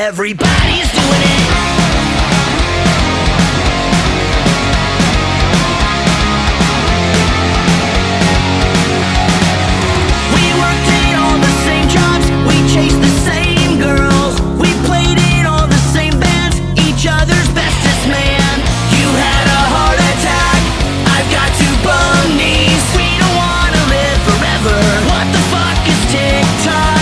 everybody's doing it. We worked in all the same jobs, we chased the same girls, we played in all the same bands, each other's bestest man. You had a heart attack, I've got two bum knees. We don't wanna live forever. What the fuck is TikTok?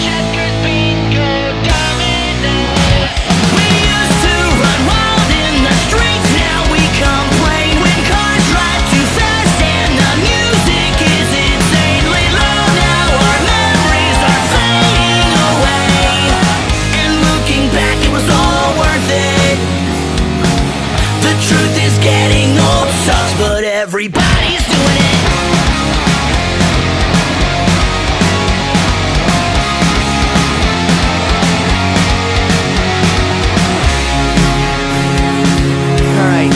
Checkers, bingo, dominoes. We used to run wild in the streets, now we complain when cars drive too fast and the music is insanely low. Now our memories are fading away, and looking back it was all worth it. The truth is getting old sucks, but everybody's doing it. Alright.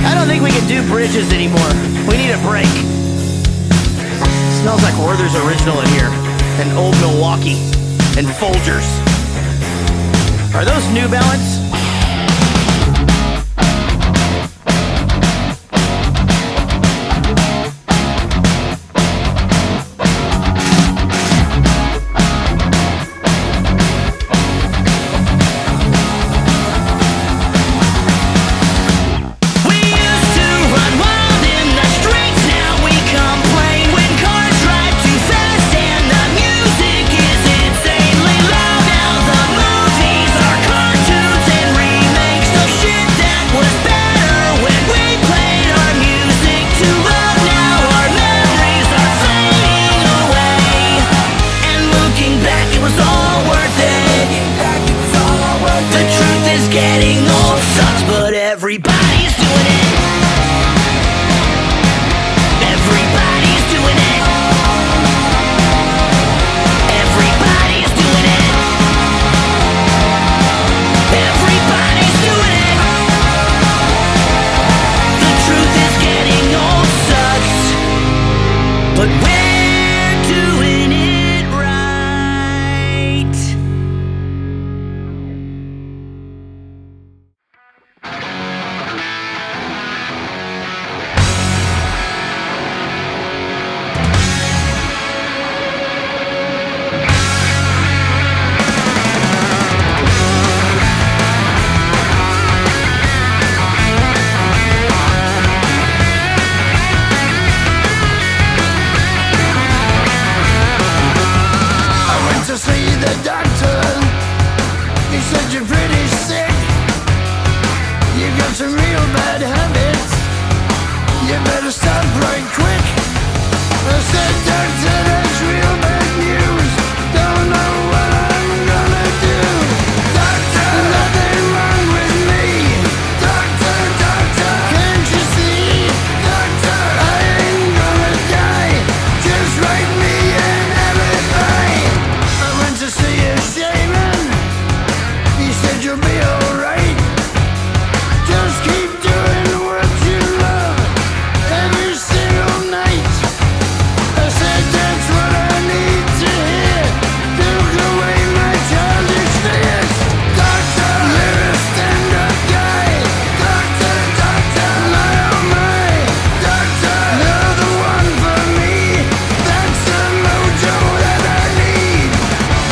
I don't think we can do bridges anymore. We need a break. Smells like Werther's Original in here, and Old Milwaukee, and Folgers. Are those New Balance? We used to run wild in the streets, now we complain when cars drive too fast and the music is insanely loud. Now the movies are cartoons and remakes of shit that was better when we played our music too loud. Now our memories are fading away, and looking back it was all worth it. The truth is getting old sucks, but everybody's doing it. Everybody's doing it. Everybody's doing it. Everybody's doing it. The truth is getting old sucks, but we're doing it right. I went to see the doctor. He said you're pretty sick. You got some real bad habits. You better stop right quick. I said, doctor, that's real bad news. Don't know what I'm gonna do. Doctor, nothing wrong with me. Doctor, doctor, can't you see? Doctor, I ain't gonna die. Just write me an alibi. I went to see a shaman. He said you'll be alright. Just keep doing what you love every single night. I said that's what I need to hear. Took away my childish fears. Doctor, you're a stand-up guy. Doctor, doctor, my oh my. Doctor, you're the one for me. That's the mojo that I need.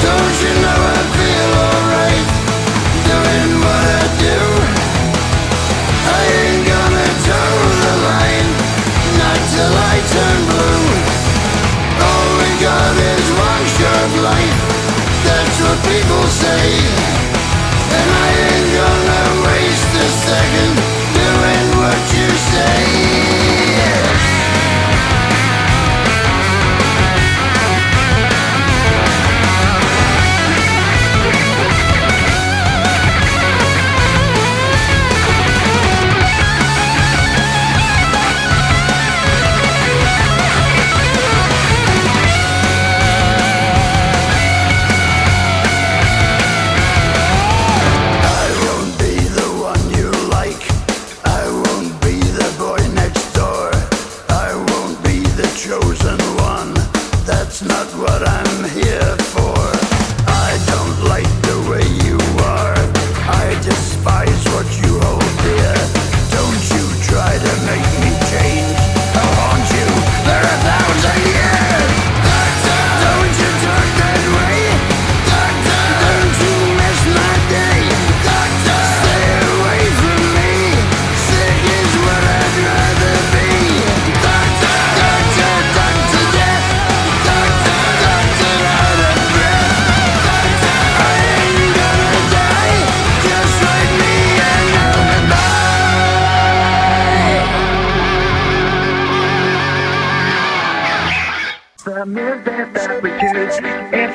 Don't you know I feel alright doing what I do? I ain't gonna toe the line, not till I turn blue. All we got is one short life, that's what people say. And I ain't gonna waste a second doing what you say.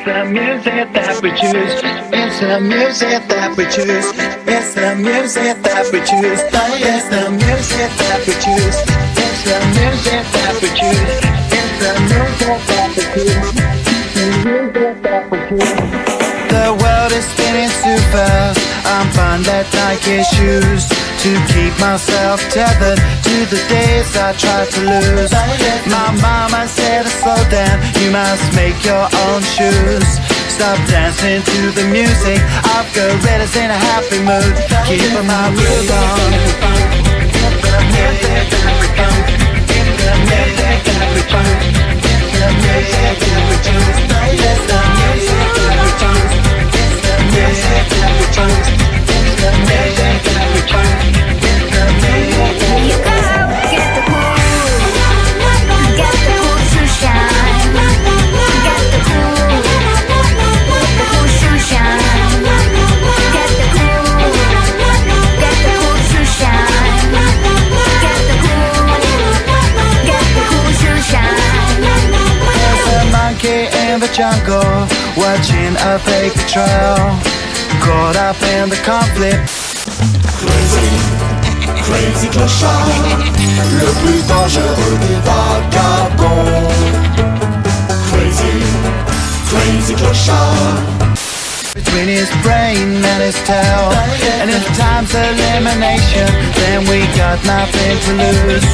It's the music that we choose. It's the music that we choose. It's the music that we choose. It's the music that we choose. It's the music that we choose. It's the music that we choose. The music that we choose. The world is spinning too fast. I'm fine that Nike shoes to keep myself tethered to the days I tried to lose. My mama said to slow down, you must make your own shoes. Stop dancing to the music, I've got gorillas in a happy mood. Keeping my groove on. The music that we found. The music that we found. The music that we choose. It's the music that we choose. It's the music that we choose. It's the music that we choose. It's the music that we choose. Get the cool, get the cool to shine. Get the cool to shine. Get the cool to shine. Get the cool to shine. There's a monkey in the jungle, watching a fake trail, caught up in the conflict. Crazy Clochard, le plus dangereux des vagabonds. Crazy Clochard. Between his brain and his tail, and if time's elimination, then we got nothing to lose.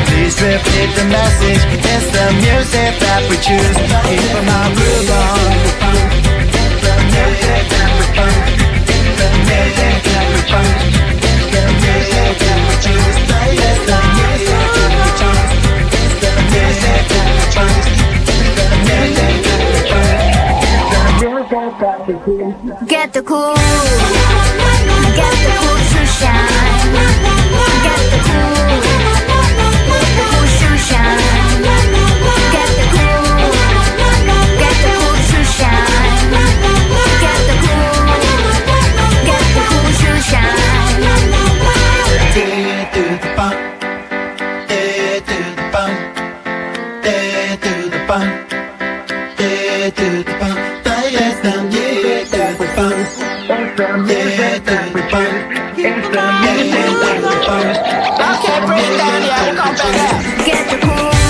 Please repeat the message, it's the music that we choose. Keep my groove on. It's the music that we choose. It's the music that we choose. It's the music that we choose. It's the music that we choose. It's the music that we choose. It's the music that we choose. Get the cool, get the cool to shine. Get the cool to shine. Get the cool to shine. Get the cool to shine. To the pump, to the pump, to the pump, to the pump. It's the music that we found. It's the music that we found. It's the music that we found. Get the cool.